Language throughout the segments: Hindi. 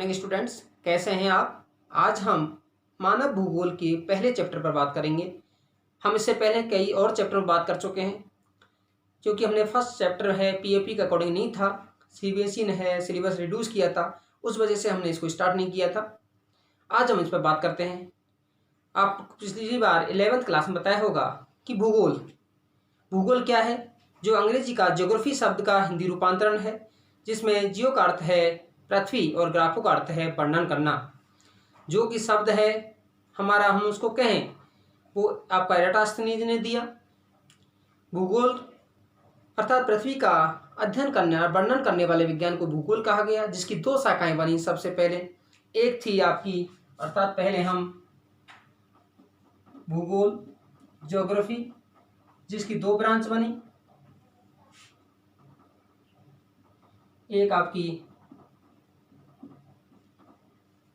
मॉर्निंग स्टूडेंट्स, कैसे हैं आप। आज हम मानव भूगोल के पहले चैप्टर पर बात करेंगे। हम इससे पहले कई और चैप्टर में बात कर चुके हैं, क्योंकि हमने फर्स्ट चैप्टर है पीएपी के अकॉर्डिंग नहीं था, सीबीएसई ने है सिलेबस रिड्यूस किया था, उस वजह से हमने इसको स्टार्ट नहीं किया था। आज हम इस पर बात करते हैं। आप पिछली बार 11th क्लास में बताया होगा कि भूगोल भूगोल क्या है, जो अंग्रेजी का ज्योग्राफी शब्द का हिंदी रूपांतरण है, जिसमें जियो का अर्थ है पृथ्वी और ग्राफो का अर्थ है वर्णन करना। जो कि शब्द है हमारा, हम उसको कहें, वो आपका एराटोस्थेनीज ने दिया। भूगोल अर्थात पृथ्वी का अध्ययन करने और वर्णन करने वाले विज्ञान को भूगोल कहा गया, जिसकी दो शाखाएं बनी। सबसे पहले एक थी आपकी, अर्थात पहले हम भूगोल ज्योग्राफी, जिसकी दो ब्रांच बनी। एक आपकी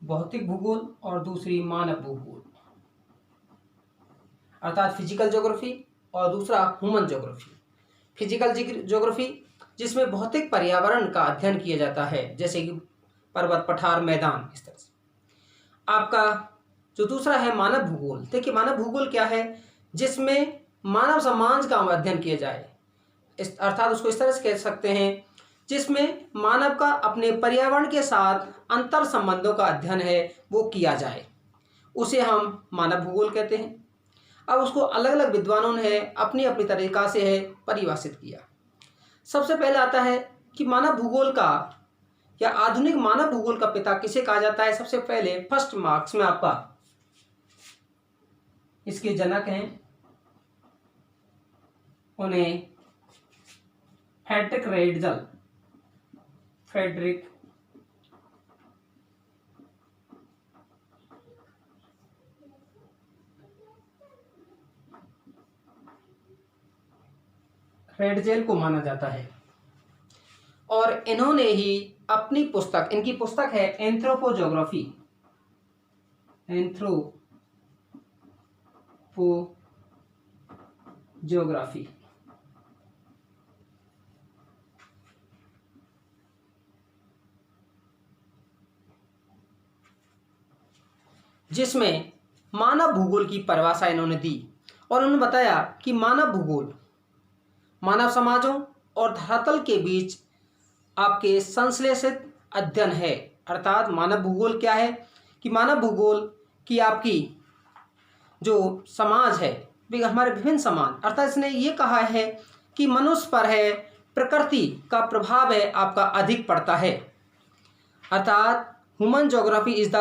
भौतिक भूगोल और दूसरी मानव भूगोल, अर्थात फिजिकल ज्योग्राफी, और दूसरा ह्यूमन ज्योग्राफी। फिजिकल ज्योग्राफी जिसमें भौतिक पर्यावरण का अध्ययन किया जाता है, जैसे कि पर्वत, पठार, मैदान, इस तरह से। आपका जो दूसरा है मानव भूगोल। देखिए, मानव भूगोल क्या है, जिसमें मानव समाज का अध्ययन किया जाए, अर्थात उसको इस तरह से कह सकते हैं, जिसमें मानव का अपने पर्यावरण के साथ अंतर संबंधों का अध्ययन है वो किया जाए, उसे हम मानव भूगोल कहते हैं। अब उसको अलग अलग विद्वानों ने अपनी अपनी तरीका से है परिभाषित किया। सबसे पहले आता है कि मानव भूगोल का या आधुनिक मानव भूगोल का पिता किसे कहा जाता है। सबसे पहले फर्स्ट मार्क्स में आपका इसके जनक हैं, उन्हें फ्रेडरिक रेडजेल को माना जाता है, और इन्होंने ही अपनी पुस्तक, इनकी पुस्तक है एंथ्रोपोजोग्राफी, जिसमें मानव भूगोल की परिभाषा इन्होंने दी। और उन्होंने बताया कि मानव भूगोल मानव समाजों और धरातल के बीच आपके संश्लेषित अध्ययन है। अर्थात मानव भूगोल क्या है कि मानव भूगोल की आपकी जो समाज है, हमारे विभिन्न समाज, अर्थात इसने ये कहा है कि मनुष्य पर है प्रकृति का प्रभाव है आपका अधिक पड़ता है। अर्थात ह्यूमन ज्योग्राफी इज द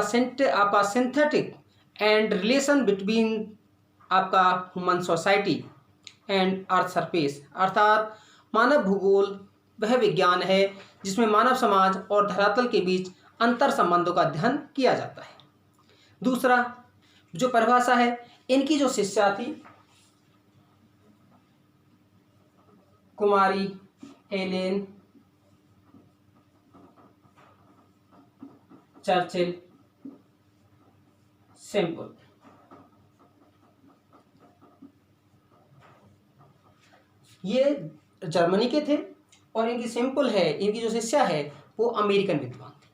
आपका सिंथेटिक एंड रिलेशन बिटवीन आपका human society and earth surface. अर्थात मानव भूगोल वह विज्ञान है जिसमें मानव समाज और धरातल के बीच अंतर संबंधों का अध्ययन किया जाता है। दूसरा जो परिभाषा है, इनकी जो शिष्या थी कुमारी एलेन चर्चिल सेम्पल, ये जर्मनी के थे, और इनकी सिंपल है, इनकी जो शिष्या है वो अमेरिकन विद्वान थे।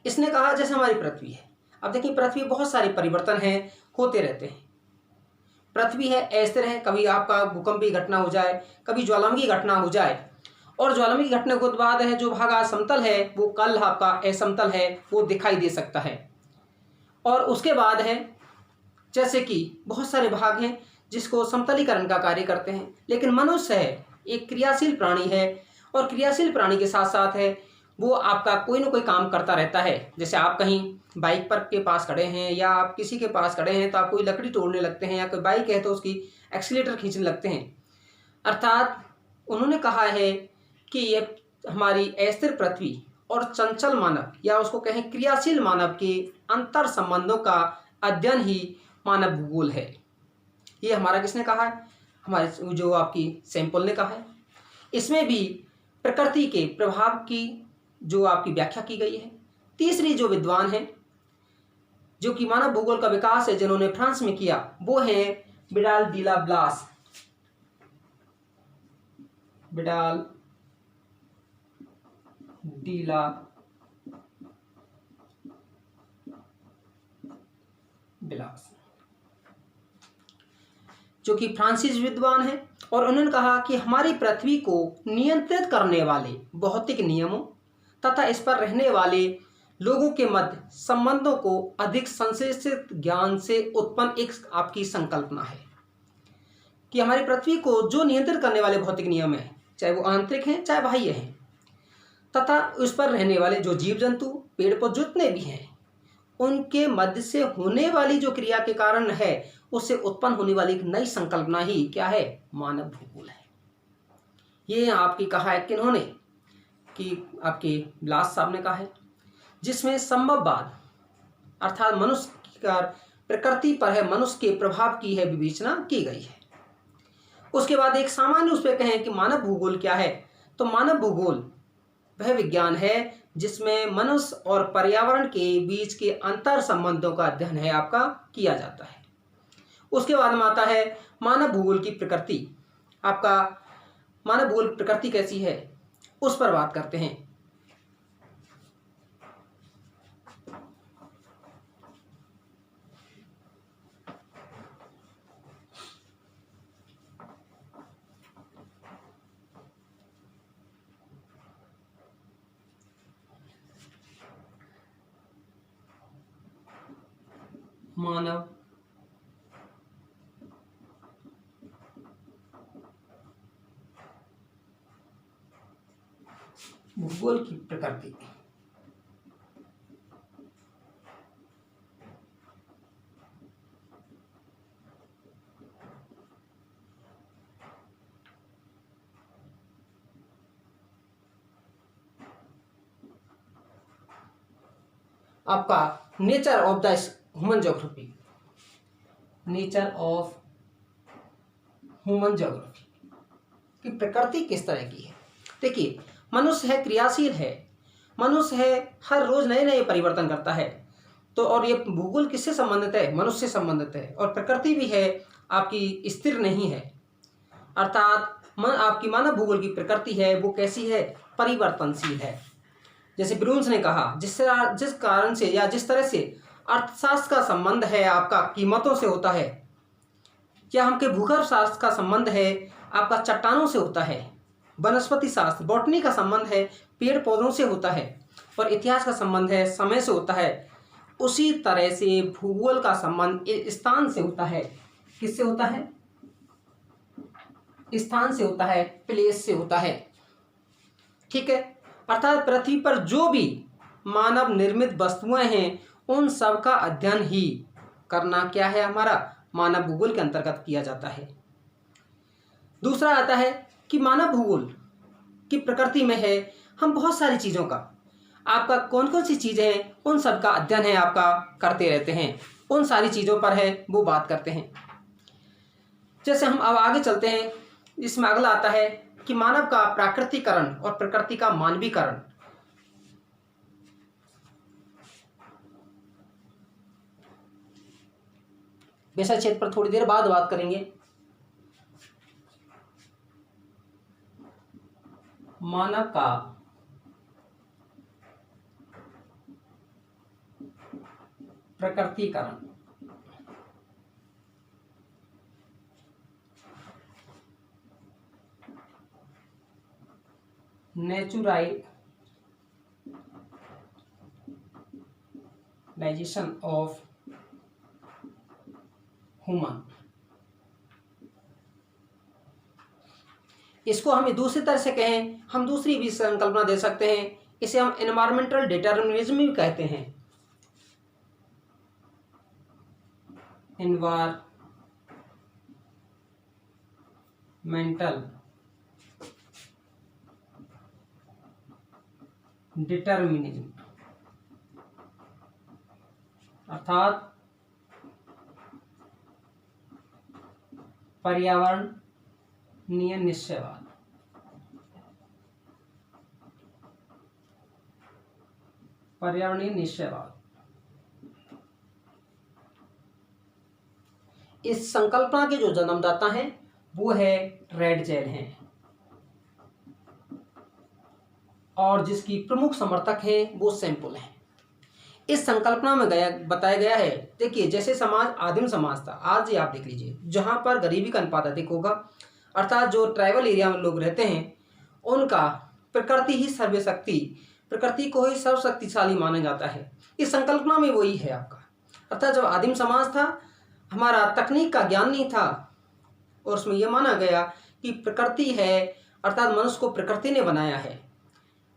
इसने कहा जैसे हमारी पृथ्वी है, अब देखिए पृथ्वी बहुत सारे परिवर्तन हैं, होते रहते हैं। पृथ्वी है अस्थिर है, कभी आपका भूकंपीय घटना हो जाए, कभी ज्वालामुखी घटना हो जाए, और ज्वालामुखी घटना के बाद है जो भाग आज समतल है वो कल आपका असमतल है, वो दिखाई दे सकता है। और उसके बाद है जैसे कि बहुत सारे भाग हैं जिसको समतलीकरण का कार्य करते हैं। लेकिन मनुष्य है एक क्रियाशील प्राणी है, और क्रियाशील प्राणी के साथ साथ है वो आपका कोई ना कोई काम करता रहता है। जैसे आप कहीं बाइक पर के पास खड़े हैं या आप किसी के पास खड़े हैं तो आप कोई लकड़ी तोड़ने लगते हैं, या कोई बाइक है तो उसकी एक्सीलेटर खींचने लगते हैं। अर्थात उन्होंने कहा है कि ये हमारी अस्थिर पृथ्वी और चंचल मानव, या उसको कहें क्रियाशील मानव के अंतर संबंधों का अध्ययन ही मानव भूगोल है। ये हमारा किसने कहा है, हमारे जो आपकी सैंपल ने कहा है। इसमें भी प्रकृति के प्रभाव की जो आपकी व्याख्या की गई है। तीसरी जो विद्वान है जो कि मानव भूगोल का विकास है जिन्होंने फ्रांस में किया, वो है बिडाल डीला लाप्लास, जो कि फ्रांसीसी विद्वान हैं, और उन्होंने कहा कि हमारी पृथ्वी को नियंत्रित करने वाले भौतिक नियमों तथा इस पर रहने वाले लोगों के मध्य संबंधों को अधिक संश्लेषित ज्ञान से उत्पन्न एक आपकी संकल्पना है कि हमारी पृथ्वी को जो नियंत्रित करने वाले भौतिक नियम हैं, चाहे वो आंतरिक हैं चाहे बाह्य हैं, तथा उस पर रहने वाले जो जीव जंतु पेड़ पौधे जितने भी हैं, उनके मध्य से होने वाली जो क्रिया के कारण है, उससे उत्पन्न होने वाली एक नई संकल्पना ही क्या है, मानव भूगोल है। ये आपकी कहा है किन्होंने, कि आपके ब्लास साहब ने कहा है, जिसमें संभववाद अर्थात मनुष्य का प्रकृति पर है मनुष्य के प्रभाव की है विवेचना की गई है। उसके बाद एक सामान्य उस पर कहें कि मानव भूगोल क्या है, तो मानव भूगोल वह विज्ञान है जिसमें मनुष्य और पर्यावरण के बीच के अंतर संबंधों का अध्ययन है आपका किया जाता है। उसके बाद में आता है मानव भूगोल की प्रकृति। आपका मानव भूगोल प्रकृति कैसी है उस पर बात करते हैं। मानव भूगोल की प्रकृति। आपका nature of the human geography, nature of human geography की प्रकृति किस तरह की है। देखिए, मनुष्य है, क्रियाशील है, मनुष्य है, हर रोज नए नए परिवर्तन करता है, तो और ये भूगोल किससे संबंधित है, मनुष्य से संबंधित है, और प्रकृति भी है आपकी स्थिर नहीं है, अर्थात आपकी मानव भूगोल की प्रकृति है वो कैसी है, परिवर्तनशील है। जैसे ब्रून्स ने कहा, जिस कारण से या जिस तरह से अर्थशास्त्र का संबंध है आपका कीमतों से होता है, या हमके भूगर्भ शास्त्र का संबंध है आपका चट्टानों से होता है, वनस्पति शास्त्र बॉटनी का संबंध है पेड़ पौधों से होता है, और इतिहास का संबंध है समय से होता है, उसी तरह से भूगोल का संबंध स्थान से होता है। किससे होता है, स्थान से होता है, प्लेस से होता है। ठीक है, अर्थात पृथ्वी पर जो भी मानव निर्मित वस्तुएं हैं उन सब का अध्ययन ही करना क्या है, हमारा मानव भूगोल के अंतर्गत किया जाता है। दूसरा आता है कि मानव भूगोल की प्रकृति में है हम बहुत सारी चीज़ों का, आपका कौन कौन सी चीज़ें हैं उन सब का अध्ययन है आपका करते रहते हैं, उन सारी चीज़ों पर है वो बात करते हैं। जैसे हम अब आगे चलते हैं, इसमें अगला आता है कि मानव का प्राकृतिकरण और प्रकृति का मानवीकरण। विषय क्षेत्र पर थोड़ी देर बाद बात करेंगे। मानव का प्रकृतिकरण, नेचुरलाइजेशन ऑफ ह्यूमन। इसको हम दूसरी तरह से कहें, हम दूसरी भी संकल्पना दे सकते हैं, इसे हम एनवायरमेंटल डिटर्मिनिज्म भी कहते हैं। एनवायरमेंटल डिटर्मिनिज्म अर्थात पर्यावरणीय निश्चयवाद। पर्यावरणीय निश्चयवाद इस संकल्पना के जो जन्मदाता हैं वो है रैडजेल हैं, और जिसकी प्रमुख समर्थक है वो सैंपल है। इस संकल्पना में बताया गया है, देखिए जैसे समाज आदिम समाज था, आज ही आप देख लीजिए जहाँ पर गरीबी का अनुपात अधिक होगा, अर्थात जो ट्राइबल एरिया में लोग रहते हैं उनका प्रकृति ही सर्वशक्ति, प्रकृति को ही सर्वशक्तिशाली माना जाता है। इस संकल्पना में वही है आपका, अर्थात जब आदिम समाज था हमारा तकनीक का ज्ञान नहीं था और उसमें यह माना गया कि प्रकृति है, अर्थात मनुष्य को प्रकृति ने बनाया है,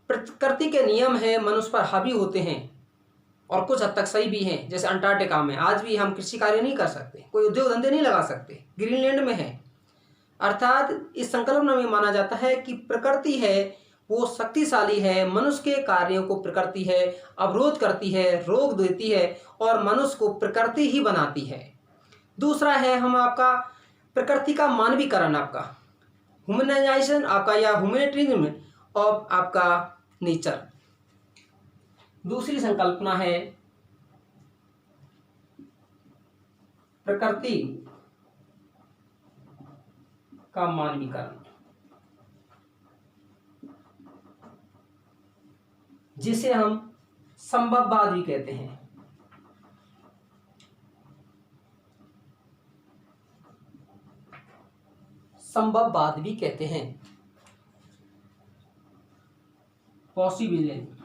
प्रकृति के नियम है मनुष्य पर हावी होते हैं और कुछ हद तक सही भी हैं। जैसे अंटार्कटिका में आज भी हम कृषि कार्य नहीं कर सकते, कोई उद्योग धंधे नहीं लगा सकते, ग्रीनलैंड में है। अर्थात इस संकल्पना में माना जाता है कि प्रकृति है वो शक्तिशाली है, मनुष्य के कार्यों को प्रकृति है अवरोध करती है, रोक देती है और मनुष्य को प्रकृति ही बनाती है। दूसरा है हम आपका प्रकृति का मानवीकरण, आपका ह्यूमनाइजेशन आपका या ह्यूमैनिटेरिज्म ऑफ आपका नेचर। दूसरी संकल्पना है प्रकृति का मानवीकरण, जिसे हम संभववाद भी कहते हैं। संभववाद भी कहते हैं, पॉसिबिलिटी।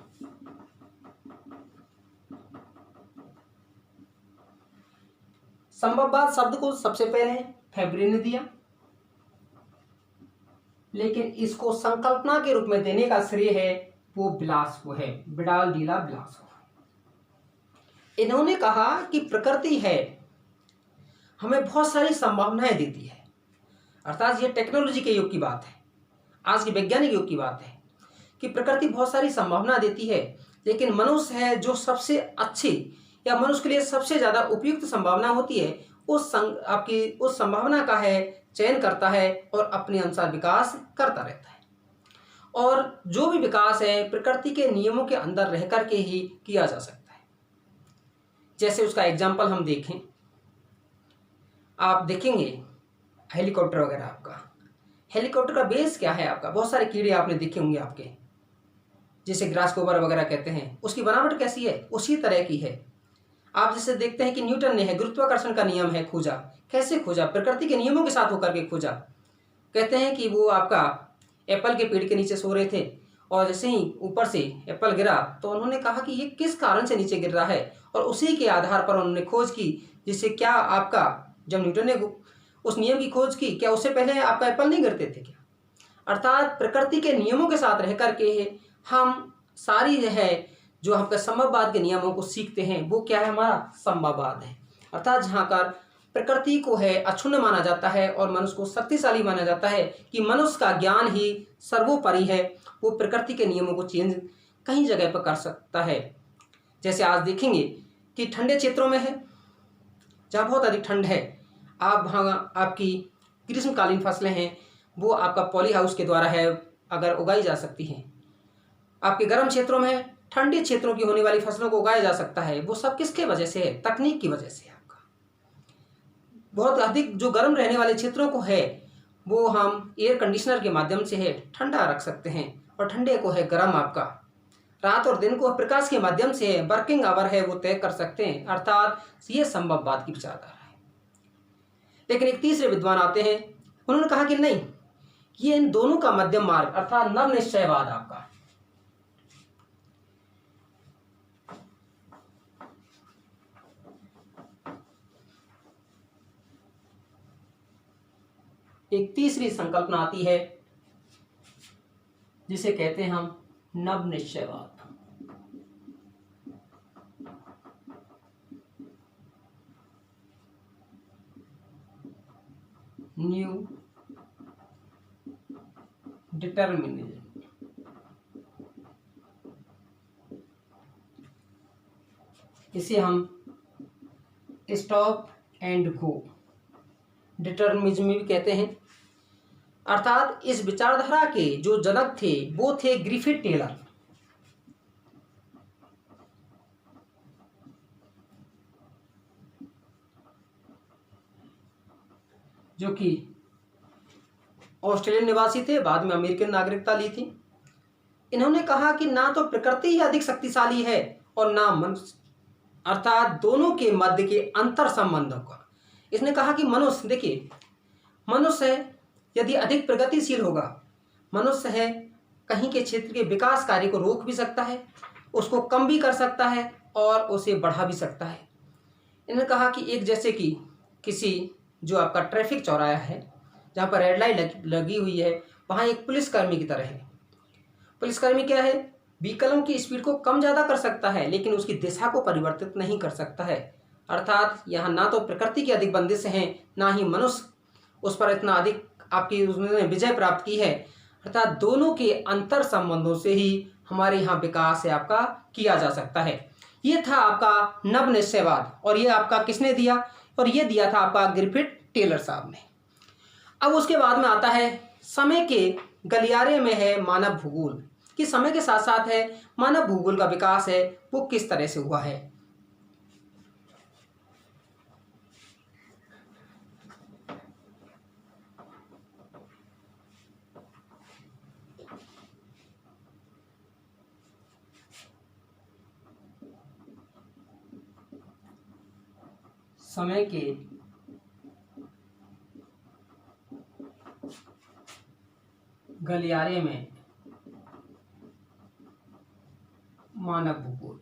संभववाद शब्द को सबसे पहले फेब्रे ने दिया, लेकिन इसको संकल्पना के रूप में देने का श्रेय है वो बिलास को है, बिडाल डीला बिलास को। इन्होंने कहा कि प्रकृति है हमें बहुत सारी संभावनाएं देती है, अर्थात ये टेक्नोलॉजी के युग की बात है, आज के वैज्ञानिक युग की बात है कि प्रकृति बहुत सारी संभावना देती है, लेकिन मनुष्य है जो सबसे अच्छी या मनुष्य के लिए सबसे ज़्यादा उपयुक्त संभावना होती है आपकी उस संभावना का है चयन करता है और अपने अनुसार विकास करता रहता है। और जो भी विकास है प्रकृति के नियमों के अंदर रह कर के ही किया जा सकता है। जैसे उसका एग्जाम्पल हम देखें, आप देखेंगे हेलीकॉप्टर वगैरह, आपका हेलीकॉप्टर का बेस क्या है, आपका बहुत सारे कीड़े आपने देखे होंगे आपके, जिसे ग्रासकोबर वगैरह कहते हैं, उसकी बनावट कैसी है उसी तरह की है। आप जैसे देखते हैं कि न्यूटन ने है गुरुत्वाकर्षण का नियम है खोजा, कैसे खोजा, प्रकृति के नियमों के साथ होकर के खोजा। कहते हैं कि वो आपका एप्पल के पेड़ के नीचे सो रहे थे और जैसे ही ऊपर से एप्पल गिरा तो उन्होंने कहा कि ये किस कारण से नीचे गिर रहा है, और उसी के आधार पर उन्होंने खोज की, जिससे क्या आपका जब न्यूटन ने उस नियम की खोज की, क्या उससे पहले आपका एप्पल नहीं गिरते थे क्या। अर्थात प्रकृति के नियमों के साथ रह करके हम सारी है जो आपका संभववाद के नियमों को सीखते हैं, वो क्या है हमारा संभववाद है। अर्थात जहाँ कर प्रकृति को है अक्षुण्ण माना जाता है और मनुष्य को शक्तिशाली माना जाता है कि मनुष्य का ज्ञान ही सर्वोपरि है, वो प्रकृति के नियमों को चेंज कहीं जगह पर कर सकता है। जैसे आज देखेंगे कि ठंडे क्षेत्रों में है जहाँ बहुत अधिक ठंड है, आप वहाँ आपकी ग्रीष्मकालीन फसलें हैं वो आपका पॉली हाउस के द्वारा है अगर उगाई जा सकती हैं। आपके गर्म क्षेत्रों में ठंडे क्षेत्रों की होने वाली फसलों को उगाया जा सकता है, वो सब किसके वजह से है, तकनीक की वजह से। आपका बहुत अधिक जो गर्म रहने वाले क्षेत्रों को है वो हम एयर कंडीशनर के माध्यम से है ठंडा रख सकते हैं, और ठंडे को है गर्म आपका रात और दिन को प्रकाश के माध्यम से वर्किंग आवर है वो तय कर सकते हैं। अर्थात ये संभववाद की विचारधारा है। लेकिन एक तीसरे विद्वान आते हैं, उन्होंने कहा कि नहीं, ये इन दोनों का मध्यम मार्ग अर्थात नव निश्चयवाद आपका। एक तीसरी संकल्पना आती है जिसे कहते हैं हम नव निश्चयवाद। New determinism. इसे हम स्टॉप एंड गो डिटर्मिनिज्म भी कहते हैं। अर्थात इस विचारधारा के जो जनक थे वो थे ग्रिफिथ टेलर, जो कि ऑस्ट्रेलियन निवासी थे, बाद में अमेरिकन नागरिकता ली थी। इन्होंने कहा कि ना तो प्रकृति ही अधिक शक्तिशाली है और ना मनुष्य अर्थात दोनों के मध्य के अंतर संबंधों का। इसने कहा कि मनुष्य, देखिए, मनुष्य यदि अधिक प्रगतिशील होगा, मनुष्य है कहीं के क्षेत्र के विकास कार्य को रोक भी सकता है, उसको कम भी कर सकता है और उसे बढ़ा भी सकता है। इन्होंने कहा कि एक जैसे कि किसी जो आपका ट्रैफिक चौराहा है जहाँ पर रेड लाइट लगी हुई है, वहाँ एक पुलिसकर्मी की तरह है। पुलिसकर्मी क्या है, व्हीकलों की स्पीड को कम ज़्यादा कर सकता है लेकिन उसकी दिशा को परिवर्तित नहीं कर सकता है। अर्थात यहाँ ना तो प्रकृति की अधिक बंदिश हैं, ना ही मनुष्य उस पर इतना अधिक आपकी उसने विजय प्राप्त की है। अर्थात दोनों के अंतर संबंधों से ही हमारे यहाँ विकास है आपका किया जा सकता है। ये था आपका नव निश्चयवाद, और ये आपका किसने दिया, और ये दिया था आपका ग्रिफिथ टेलर साहब ने। अब उसके बाद में आता है समय के गलियारे में है मानव भूगोल, कि समय के साथ साथ है मानव भूगोल का विकास है वो किस तरह से हुआ है। समय के गलियारे में मानव भूगोल।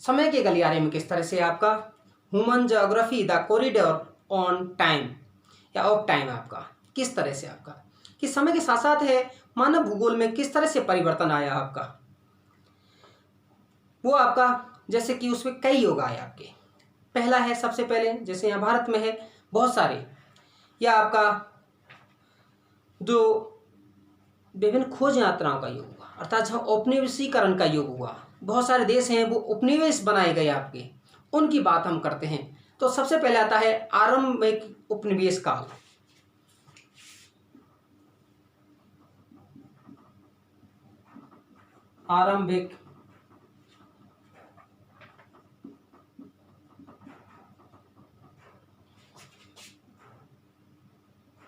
समय के गलियारे में किस तरह से आपका human geography the corridor on time या ऑफ टाइम आपका किस तरह से आपका कि समय के साथ साथ है मानव भूगोल में किस तरह से परिवर्तन आया आपका, वो आपका जैसे कि उसमें कई योग आए आपके। पहला है सबसे पहले जैसे यहाँ भारत में है बहुत सारे, या आपका जो विभिन्न खोज यात्राओं का योग हुआ, अर्थात जहाँ औपनिवेशीकरण का योग हुआ, बहुत सारे देश हैं वो उपनिवेश बनाए गए आपके, उनकी बात हम करते हैं। तो सबसे पहले आता है आरंभिक उपनिवेश काल। आरंभिक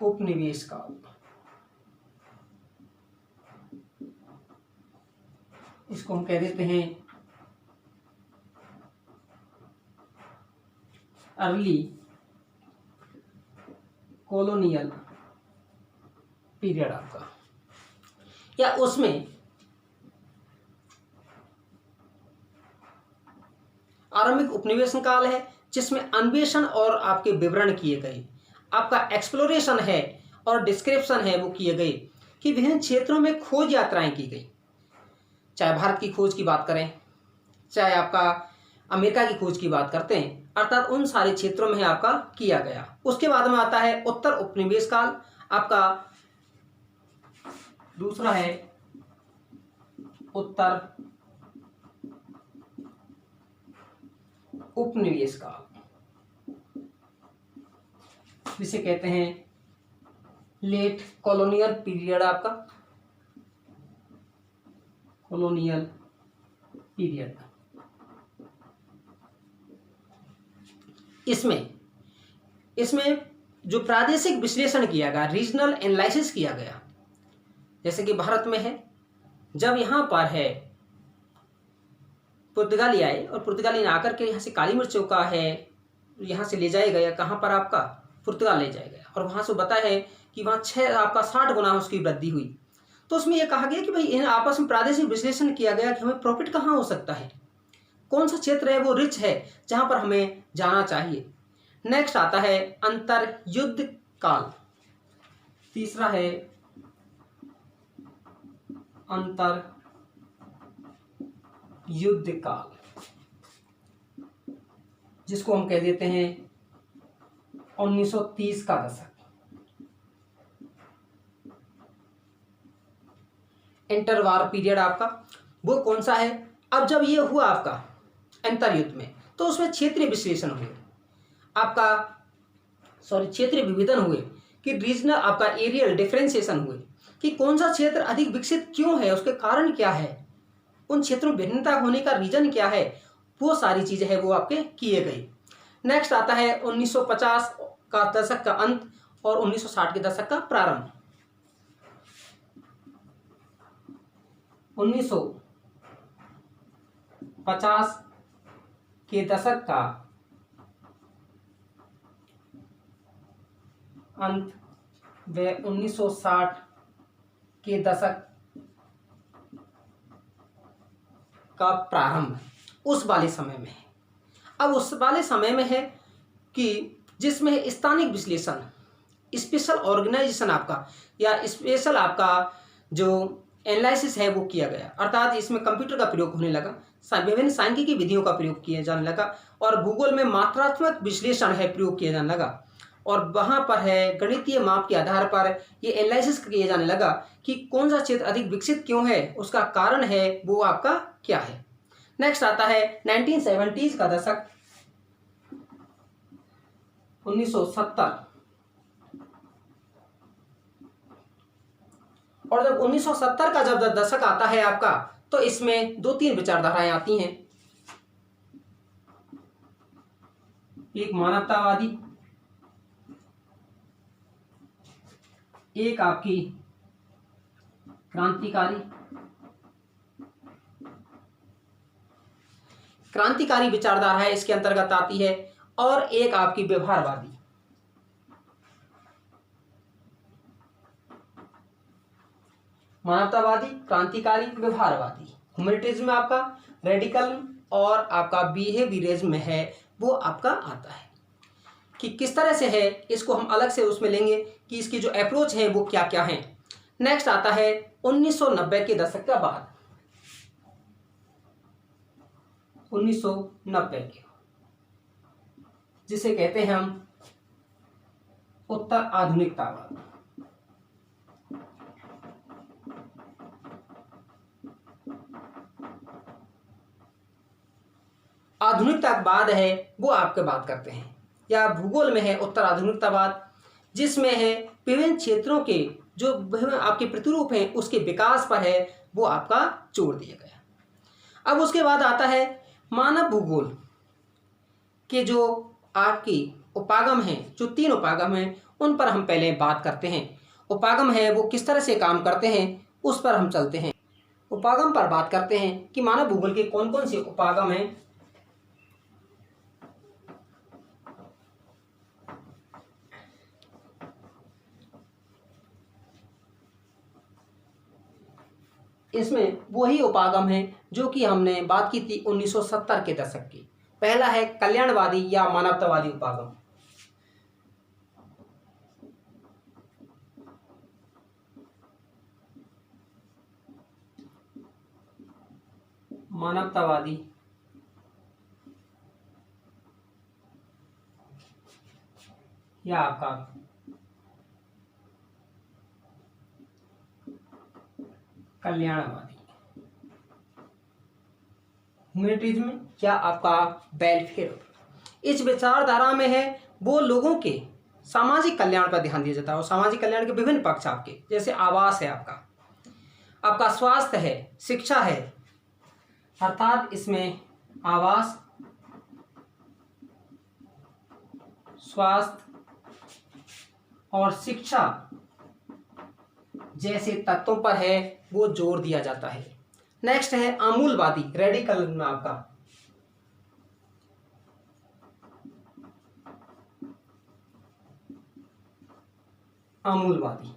उपनिवेश काल, इसको हम कह देते हैं अर्ली कॉलोनियल पीरियड आपका, या उसमें आरंभिक उपनिवेशन काल है जिसमें अन्वेषण और आपके विवरण किए गए, आपका एक्सप्लोरेशन है और डिस्क्रिप्शन है वो किए गए कि विभिन्न क्षेत्रों में खोज यात्राएं की गई, चाहे भारत की खोज की बात करें, चाहे आपका अमेरिका की खोज की बात करते हैं, अर्थात उन सारे क्षेत्रों में आपका किया गया। उसके बाद में आता है उत्तर उपनिवेश काल आपका, दूसरा है उत्तर उपनिवेश काल, जिसे कहते हैं लेट कॉलोनियल पीरियड आपका, कॉलोनियल पीरियड। इसमें जो प्रादेशिक विश्लेषण किया गया, रीजनल एनालिसिस किया गया, जैसे कि भारत में है जब यहाँ पर है पुर्तगाली आए और पुर्तगाली ने आकर के यहाँ से काली मिर्चों का है यहाँ से ले जाया गया, कहाँ पर आपका पुर्तगाल ले जाया गया, और वहाँ से बता है कि वहाँ 60 गुना उसकी वृद्धि हुई। तो उसमें यह कहा गया कि भाई इन आपस में प्रादेशिक विश्लेषण किया गया कि हमें प्रॉफिट कहाँ हो सकता है, कौन सा क्षेत्र है वो रिच है जहाँ पर हमें जाना चाहिए। नेक्स्ट आता है अंतर युद्ध काल, तीसरा है अंतर युद्ध काल, जिसको हम कह देते हैं 1930 का दशक। इंटरवार पीरियड आपका वो कौन सा है, अब जब ये हुआ आपका अंतर युद्ध में तो उसमें क्षेत्रीय विश्लेषण हुए आपका, क्षेत्रीय विभेदन हुए कि रीजनल आपका एरियल डिफरेंशिएशन हुए कि कौन सा क्षेत्र अधिक विकसित क्यों है, उसके कारण क्या है, उन क्षेत्रों में भिन्नता होने का रीजन क्या है, वो सारी चीजें हैं वो आपके किए गए। नेक्स्ट आता है 1950 का दशक का अंत और 1960 के दशक का प्रारंभ। 1950 के दशक का अंत व 1960 के दशक का प्रारंभ उस वाले समय में है। अब उस वाले समय में है कि जिसमें स्थानिक विश्लेषण, स्पेशल ऑर्गेनाइजेशन आपका या स्पेशल आपका जो एनालिसिस है वो किया गया, अर्थात इसमें कंप्यूटर का प्रयोग होने लगा, विभिन्न सांख्यिकी विधियों का प्रयोग किया जाने लगा और भूगोल में मात्रात्मक विश्लेषण है प्रयोग किया जाने लगा। और वहाँ पर है गणितीय माप के आधार पर ये एनालिसिस किया जाने लगा कि कौन सा क्षेत्र अधिक विकसित क्यों है, उसका कारण है वो आपका क्या है। नेक्स्ट आता है 1970s का दशक, 1970। और जब 1970 का जब दशक आता है आपका, तो इसमें दो तीन विचारधाराएं आती हैं। एक मानवतावादी, एक आपकी क्रांतिकारी विचारधारा है इसके अंतर्गत आती है, और एक आपकी व्यवहारवादी। मानवतावादी, क्रांतिकारी, व्यवहारवादी। ह्यूमैनिटीज में आपका रेडिकल और आपका बिहेवियरिज्म है वो आपका आता है। कि किस तरह से है इसको हम अलग से उसमें लेंगे कि इसकी जो अप्रोच है वो क्या क्या है। नेक्स्ट आता है 1990 के दशक का बाद, 1990 के, जिसे कहते हैं हम उत्तर आधुनिकतावाद। आधुनिकतावाद है वो आपके बात करते हैं, या भूगोल में है उत्तर आधुनिकतावाद, जिसमें है विभिन्न क्षेत्रों के जो आपके प्रतिरूप हैं उसके विकास पर है वो आपका जोर दिया गया। अब उसके बाद आता है मानव भूगोल के जो आपकी उपागम हैं, जो तीन उपागम हैं उन पर हम पहले बात करते हैं। उपागम है वो किस तरह से काम करते हैं उस पर हम चलते हैं। उपागम पर बात करते हैं कि मानव भूगोल के कौन कौन से उपागम हैं। इसमें वही उपागम है जो कि हमने बात की थी 1970 के दशक की। पहला है कल्याणवादी या मानवतावादी उपागम। मानवतावादी या आपका कल्याणवादी। ह्यूमैनिटीज्म या आपका वेलफेयर। इस विचारधारा में है वो लोगों के सामाजिक कल्याण पर ध्यान दिया जाता है, और सामाजिक कल्याण के विभिन्न पक्ष आपके, जैसे आवास है आपका स्वास्थ्य है, शिक्षा है, अर्थात इसमें आवास, स्वास्थ्य और शिक्षा जैसे तत्वों पर है वो जोर दिया जाता है। नेक्स्ट है आमूलवादी, रेडिकल में आपका आमूलवादी।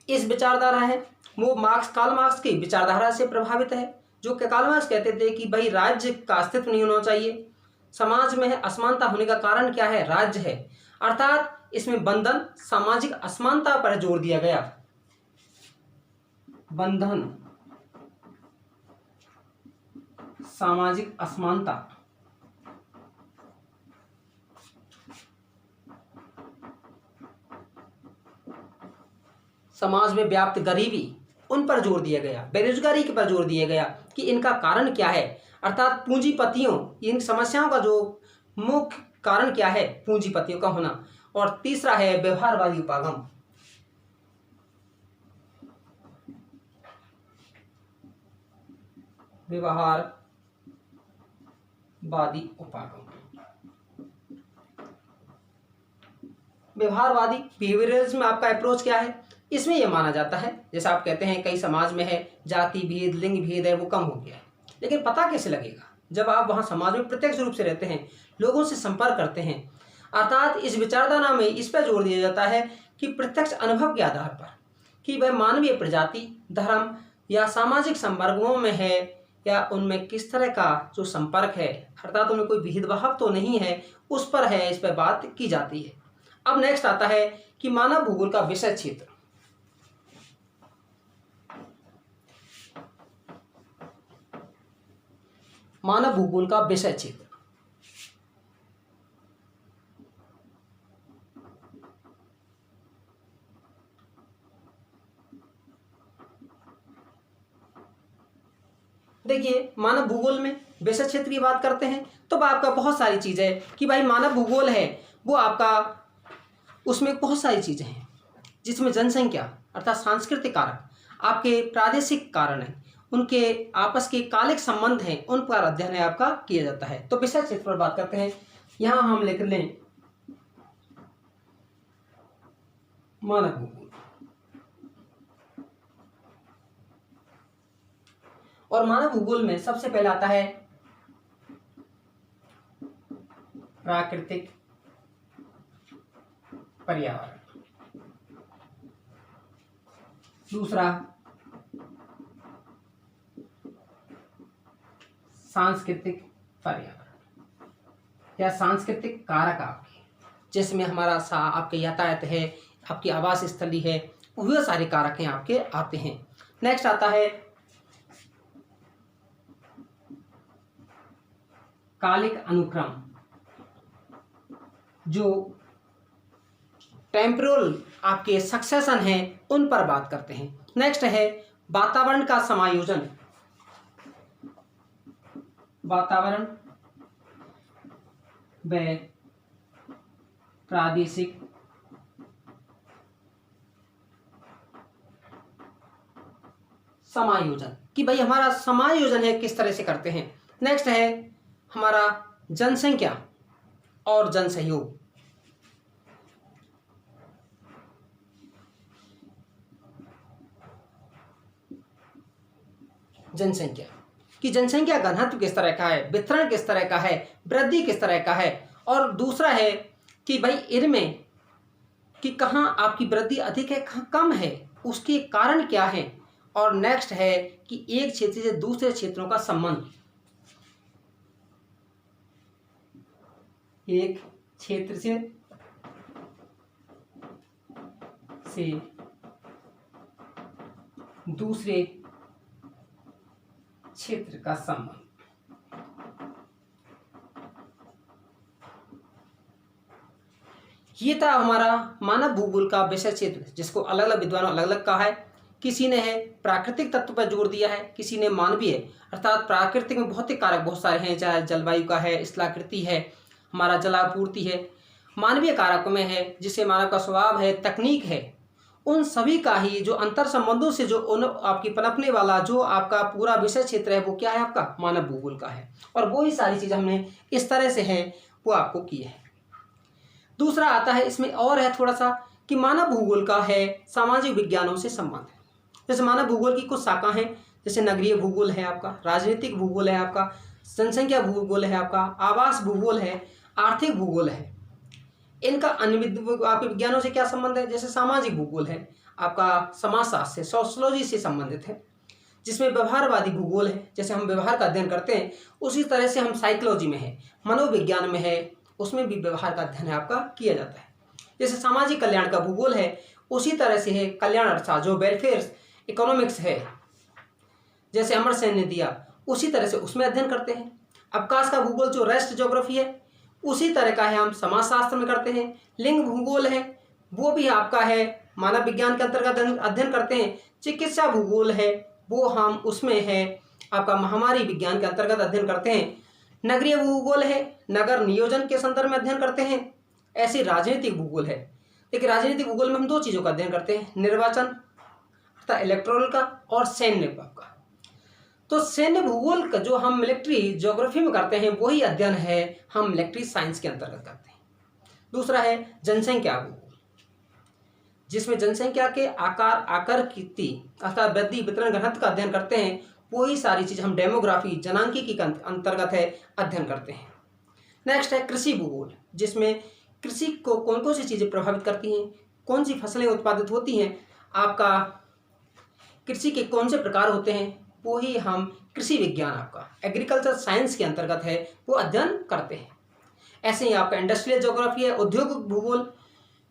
इस विचारधारा है वो कार्ल मार्क्स की विचारधारा से प्रभावित है, जो कार्ल मार्क्स कहते थे कि भाई राज्य का अस्तित्व नहीं होना चाहिए, समाज में असमानता होने का कारण क्या है, राज्य है, अर्थात इसमें बंधन, सामाजिक असमानता पर जोर दिया गया। बंधन, सामाजिक असमानता, समाज में व्याप्त गरीबी, उन पर जोर दिया गया, बेरोजगारी के पर जोर दिया गया कि इनका कारण क्या है, अर्थात पूंजीपतियों, इन समस्याओं का जो मुख्य कारण क्या है, पूंजीपतियों का होना। और तीसरा है व्यवहारवादी उपागम। व्यवहारवादी उपागम व्यवहारवादी बिहेवियरिज्म में आपका अप्रोच क्या है, इसमें यह माना जाता है, जैसे आप कहते हैं कई समाज में है जाति भेद लिंग भेद है वो कम हो गया है, लेकिन पता कैसे लगेगा जब आप वहाँ समाज में प्रत्यक्ष रूप से रहते हैं, लोगों से संपर्क करते हैं। अर्थात इस विचारधारा में इस पर जोर दिया जाता है कि प्रत्यक्ष अनुभव के आधार पर कि वह मानवीय प्रजाति धर्म या सामाजिक संपर्कों में है या उनमें किस तरह का जो संपर्क है, अर्थात उनमें कोई भेदभाव तो नहीं है, उस पर है, इस पर बात की जाती है। अब नेक्स्ट आता है कि मानव भूगोल का विषय क्षेत्र। मानव भूगोल का विषय क्षेत्र देखिए, मानव भूगोल में विषय क्षेत्र की बात करते हैं तो आपका बहुत सारी चीज़ें है कि भाई मानव भूगोल है वो आपका, उसमें बहुत सारी चीज़ें हैं जिसमें जनसंख्या अर्थात सांस्कृतिक कारक, आपके प्रादेशिक कारण हैं, उनके आपस के कालिक संबंध हैं, उन पर अध्ययन आपका किया जाता है। तो विषय क्षेत्र पर बात करते हैं, यहाँ हम लिख लें मानव भूगोल। और मानव भूगोल में सबसे पहले आता है प्राकृतिक पर्यावरण, दूसरा सांस्कृतिक पर्यावरण या सांस्कृतिक कारक आपके, जिसमें हमारा आपके यातायात है, आपकी आवास स्थली है, वह सारे कारक हैं आपके आते हैं। नेक्स्ट आता है कालिक अनुक्रम, जो टेम्पोरल आपके सक्सेशन हैं उन पर बात करते हैं। नेक्स्ट है वातावरण का समायोजन, वातावरण व प्रादेशिक समायोजन कि भाई हमारा समायोजन है किस तरह से करते हैं। नेक्स्ट है हमारा जनसंख्या और जनसहयोग, जनसंख्या कि जनसंख्या का घनत्व किस तरह का है, वितरण किस तरह का है, वृद्धि किस तरह का है। और दूसरा है कि भाई इनमें कि कहाँ आपकी वृद्धि अधिक है कहाँ कम है, उसके कारण क्या है। और नेक्स्ट है कि एक क्षेत्र से दूसरे क्षेत्रों का संबंध, एक क्षेत्र से दूसरे क्षेत्र का संबंध। ये था हमारा मानव भूगोल का विषय क्षेत्र, जिसको अलग अलग विद्वानों अलग अलग कहा है। किसी ने है प्राकृतिक तत्व पर जोर दिया है, किसी ने मानवीय, अर्थात प्राकृतिक में भौतिक कारक बहुत सारे हैं, चाहे जलवायु का है, स्थलाकृति है, हमारा जलापूर्ति है। मानवीय कारकों में है जिससे मानव का स्वभाव है, तकनीक है, उन सभी का ही जो अंतर संबंधों से जो उन आपकी पनपने वाला जो आपका पूरा विषय क्षेत्र है वो क्या है, आपका मानव भूगोल का है। और वो ही सारी चीज़ हमने इस तरह से है वो आपको की है। दूसरा आता है इसमें और है थोड़ा सा कि मानव भूगोल का है सामाजिक विज्ञानों से संबंध है। जैसे मानव भूगोल की कुछ शाखा हैं, जैसे नगरीय भूगोल है आपका, राजनीतिक भूगोल है आपका, जनसंख्या भूगोल है आपका, आवास भूगोल है, आर्थिक भूगोल है। इनका अन्य आपके विज्ञानों से क्या संबंध है, जैसे सामाजिक भूगोल है आपका, समाजशास्त्र से सोशियोलॉजी से संबंधित है। जिसमें व्यवहारवादी भूगोल है, जैसे हम व्यवहार का अध्ययन करते हैं उसी तरह से हम साइकोलॉजी में है, मनोविज्ञान में है, उसमें भी व्यवहार का अध्ययन आपका किया जाता है। जैसे सामाजिक कल्याण का भूगोल है उसी तरह से है कल्याण अर्थशास्त्र जो वेलफेयर इकोनॉमिक्स है, जैसे अमरसेन ने दिया उसी तरह से उसमें अध्ययन करते हैं। अवकाश का भूगोल जो रेस्ट ज्योग्राफी है उसी तरह का है हम समाजशास्त्र में करते हैं। लिंग भूगोल है वो भी आपका है मानव विज्ञान के अंतर्गत अध्ययन करते हैं। चिकित्सा भूगोल है वो हम उसमें है आपका महामारी विज्ञान के अंतर्गत अध्ययन करते हैं। नगरीय भूगोल है नगर नियोजन के संदर्भ में अध्ययन करते हैं। ऐसे राजनीतिक भूगोल है, देखिए राजनीतिक भूगोल में हम दो चीज़ों का अध्ययन करते हैं, निर्वाचन अर्थात इलेक्टोरल का और सैन्य का। तो सैन्य भूगोल का जो हम मिलिट्री ज्योग्राफी में करते हैं वही अध्ययन है हम मिलिट्री साइंस के अंतर्गत करते हैं। दूसरा है जनसंख्या भूगोल, जिसमें जनसंख्या के आकार, आकृति अर्थात वृद्धि, वितरण, घनत्व का अध्ययन करते हैं, वही सारी चीज़ हम डेमोग्राफी, जनांकीकी के अंतर्गत है अध्ययन करते हैं। नेक्स्ट है कृषि भूगोल, जिसमें कृषि को कौन कौन सी चीज़ें प्रभावित करती हैं, कौन सी फसलें उत्पादित होती हैं, आपका कृषि के कौन से प्रकार होते हैं, वो ही हम कृषि विज्ञान आपका एग्रीकल्चर साइंस के अंतर्गत है वो अध्ययन करते हैं। ऐसे ही आपका इंडस्ट्रियल ज्योग्राफी है, औद्योगिक भूगोल।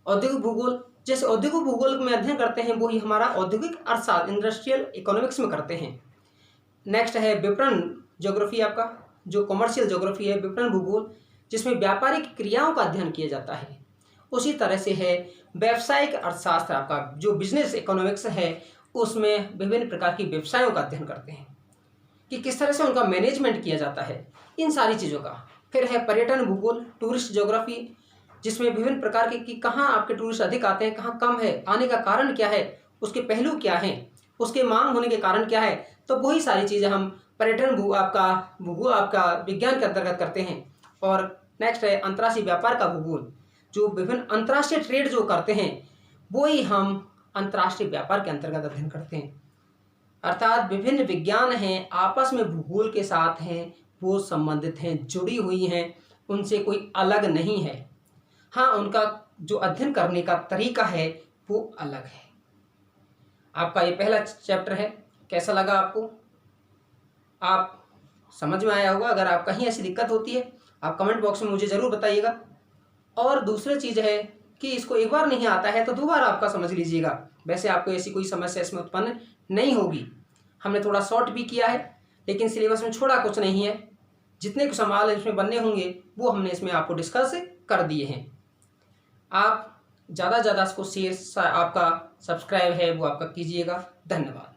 औद्योगिक भूगोल, जैसे औद्योगिक भूगोल में अध्ययन करते हैं वही हमारा औद्योगिक अर्थशास्त्र इंडस्ट्रियल इकोनॉमिक्स में करते हैं। नेक्स्ट है विपणन ज्योग्राफी आपका, जो कॉमर्शियल ज्योग्राफी है, विपणन भूगोल, जिसमें व्यापारिक क्रियाओं का अध्ययन किया जाता है। उसी तरह से है व्यावसायिक अर्थशास्त्र आपका, जो बिजनेस इकोनॉमिक्स है, उसमें विभिन्न प्रकार की व्यवसायों का अध्ययन करते हैं कि किस तरह से उनका मैनेजमेंट किया जाता है, इन सारी चीज़ों का। फिर है पर्यटन भूगोल, टूरिस्ट ज्योग्राफी, जिसमें विभिन्न प्रकार के कि कहाँ आपके टूरिस्ट अधिक आते हैं, कहाँ कम है, आने का कारण क्या है, उसके पहलू क्या हैं, उसके मांग होने के कारण क्या है, तो वही सारी चीज़ें हम पर्यटन भूगोल आपका विज्ञान के अंतर्गत करते हैं। और नेक्स्ट है अंतर्राष्ट्रीय व्यापार का भूगोल, जो विभिन्न अंतर्राष्ट्रीय ट्रेड जो करते हैं वही हम अंतर्राष्ट्रीय व्यापार के अंतर्गत अध्ययन करते हैं। अर्थात विभिन्न विज्ञान हैं आपस में भूगोल के साथ हैं, वो संबंधित हैं, जुड़ी हुई हैं, उनसे कोई अलग नहीं है। हाँ, उनका जो अध्ययन करने का तरीका है वो अलग है। आपका ये पहला चैप्टर है, कैसा लगा आपको? आप समझ में आया होगा। अगर आप कहीं ऐसी दिक्कत होती है आप कमेंट बॉक्स में मुझे ज़रूर बताइएगा। और दूसरी चीज़ है कि इसको एक बार नहीं आता है तो दो बार आपका समझ लीजिएगा। वैसे आपको ऐसी कोई समस्या इसमें उत्पन्न नहीं होगी। हमने थोड़ा शॉर्ट भी किया है, लेकिन सिलेबस में छोड़ा कुछ नहीं है। जितने सवाल इसमें बनने होंगे वो हमने इसमें आपको डिस्कस कर दिए हैं। आप ज़्यादा से ज़्यादा इसको शेयर, आपका सब्सक्राइब है वो आपका कीजिएगा। धन्यवाद।